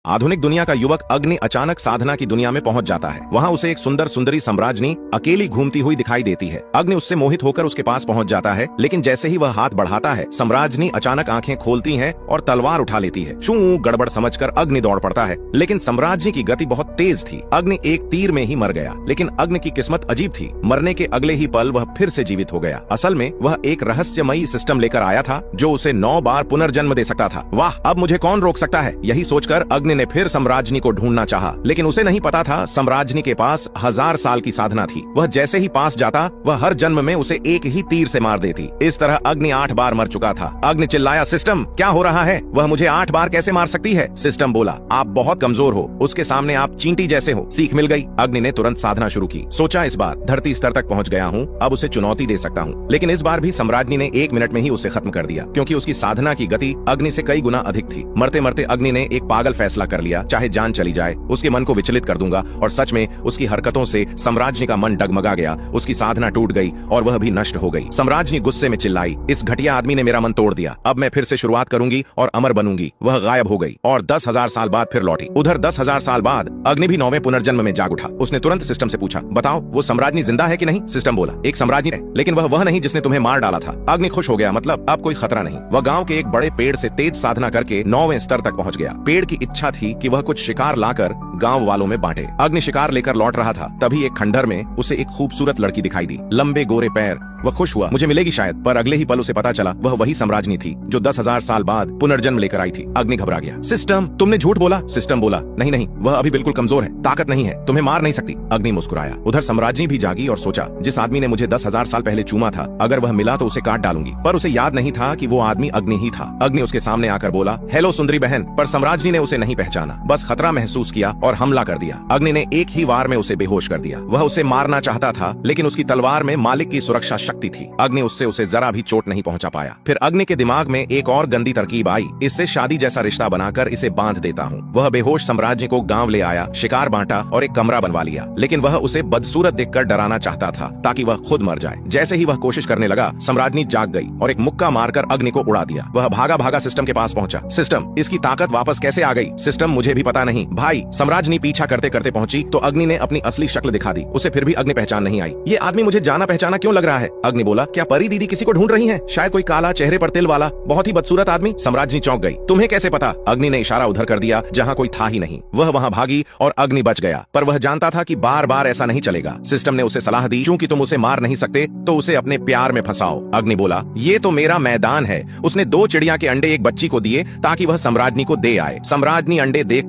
आधुनिक दुनिया का युवक अग्नि अचानक साधना की दुनिया में पहुंच जाता है। वहां उसे एक सुंदर सुंदरी सम्राज्ञी अकेली घूमती हुई दिखाई देती है। अग्नि उससे मोहित होकर उसके पास पहुंच जाता है, लेकिन जैसे ही वह हाथ बढ़ाता है, सम्राज्ञी अचानक आंखें खोलती है और तलवार उठा लेती है। शू गड़बड़ समझकर अग्नि दौड़ पड़ता है, लेकिन सम्राज्ञी की गति बहुत तेज थी। अग्नि एक तीर में ही मर गया, लेकिन अग्नि की किस्मत अजीब थी। मरने के अगले ही पल वह फिर से जीवित हो गया। असल में वह एक रहस्यमयी सिस्टम लेकर आया था जो उसे 9 बार पुनर्जन्म दे सकता था। वाह, अब मुझे कौन रोक सकता है? यही सोचकर अग्नि ने फिर सम्राज्ञी को ढूंढना चाहा, लेकिन उसे नहीं पता था सम्राज्ञी के पास 1000 साल की साधना थी। वह जैसे ही पास जाता, वह हर जन्म में उसे एक ही तीर से मार देती। इस तरह अग्नि 8 बार मर चुका था। अग्नि चिल्लाया, सिस्टम क्या हो रहा है? वह मुझे 8 बार कैसे मार सकती है? सिस्टम बोला, आप बहुत कमजोर हो, उसके सामने आप चींटी जैसे हो। सीख मिल गई। अग्नि ने तुरंत साधना शुरू की। सोचा, इस बार धरती स्तर तक पहुंच गया हूँ, अब उसे चुनौती दे सकता हूँ। लेकिन इस बार भी सम्राज्ञी ने 1 मिनट में ही उसे खत्म कर दिया, क्योंकि उसकी साधना की गति अग्नि से कई गुना अधिक थी। मरते मरते अग्नि ने एक पागल फैसला कर लिया, चाहे जान चली जाए, उसके मन को विचलित कर दूंगा। और सच में उसकी हरकतों से सम्राज्ञी का मन डगमगा गया। उसकी साधना टूट गई और वह भी नष्ट हो गई। सम्राज्ञी गुस्से में चिल्लाई, इस घटिया आदमी ने मेरा मन तोड़ दिया। अब मैं फिर से शुरुआत करूंगी और अमर बनूंगी। वह गायब हो गई और 10,000 साल बाद फिर लौटी। उधर 10,000 साल बाद अग्नि भी 9वें पुनर्जन्म में जाग उठा। उसने तुरंत सिस्टम से पूछा, बताओ वो सम्राज्ञी जिंदा है कि नहीं? सिस्टम बोला, एक सम्राज्ञी है, लेकिन वह नहीं जिसने तुम्हें मार डाला था। अग्नि खुश हो गया, मतलब अब कोई खतरा नहीं। वह गांव के एक बड़े पेड़ से तेज साधना करके 9वें स्तर तक पहुंच गया। पेड़ की इच्छा थी कि वह कुछ शिकार लाकर गांव वालों में बांटे। अग्नि शिकार लेकर लौट रहा था, तभी एक खंडहर में उसे एक खूबसूरत लड़की दिखाई दी, लंबे गोरे पैर। वह खुश हुआ, मुझे मिलेगी शायद। पर अगले ही पल उसे पता चला वह वही सम्राज्ञी थी जो 10,000 साल बाद पुनर्जन्म लेकर आई थी। अग्नि घबरा गया, सिस्टम तुमने झूठ बोला। सिस्टम बोला, नहीं नहीं, वह अभी बिल्कुल कमजोर है, ताकत नहीं है, तुम्हें मार नहीं सकती। अग्नि मुस्कुराया। उधर सम्राज्ञी भी जागी और सोचा, जिस आदमी ने मुझे 10,000 साल पहले चूमा था, अगर वह मिला तो उसे काट डालूंगी। पर उसे याद नहीं था कि वो आदमी अग्नि ही था। अग्नि उसके सामने आकर बोला, हेलो सुंदरी बहन। पर सम्राज्ञी ने उसे नहीं पहचाना, बस खतरा महसूस किया और हमला कर दिया। अग्नि ने एक ही वार में उसे बेहोश कर दिया। वह उसे मारना चाहता था, लेकिन उसकी तलवार में मालिक की सुरक्षा शक्ति थी। अग्नि उससे उसे जरा भी चोट नहीं पहुंचा पाया। फिर अग्नि के दिमाग में एक और गंदी तरकीब आई, इससे शादी जैसा रिश्ता बनाकर इसे बांध देता हूँ। वह बेहोश सम्राज्ञी को गांव ले आया, शिकार बांटा और एक कमरा बनवा लिया। लेकिन वह उसे बदसूरत देखकर डराना चाहता था, ताकि वह खुद मर जाए। जैसे ही वह कोशिश करने लगा, सम्राज्ञी जाग गई और एक मुक्का मारकर अग्नि को उड़ा दिया। वह भागा भागा सिस्टम के पास पहुंचा। सिस्टम, इसकी ताकत वापस कैसे आ गई? सिस्टम, मुझे भी पता नहीं भाई। सम्राज्ञी पीछा करते करते पहुंची तो अग्नि ने अपनी असली शक्ल दिखा दी। उसे फिर भी अग्नि पहचान नहीं आई। ये आदमी मुझे जाना पहचाना क्यों लग रहा है? अग्नि बोला, क्या परी दीदी किसी को ढूंढ रही हैं? शायद कोई काला, चेहरे पर तिल वाला, बहुत ही बदसूरत आदमी। सम्राज्ञी चौंक गई, तुम्हें कैसे पता? अग्नि ने इशारा उधर कर दिया जहां कोई था ही नहीं। वह वहां भागी और अग्नि बच गया। पर वह जानता था कि बार बार ऐसा नहीं चलेगा। सिस्टम ने उसे सलाह दी, चूंकि तुम उसे मार नहीं सकते तो उसे अपने प्यार में फंसाओ। अग्नि बोला, ये तो मेरा मैदान है। उसने 2 चिड़िया के अंडे एक बच्ची को दिए ताकि वह सम्राज्ञी को दे आए। सम्राज्ञी अंडे देखकर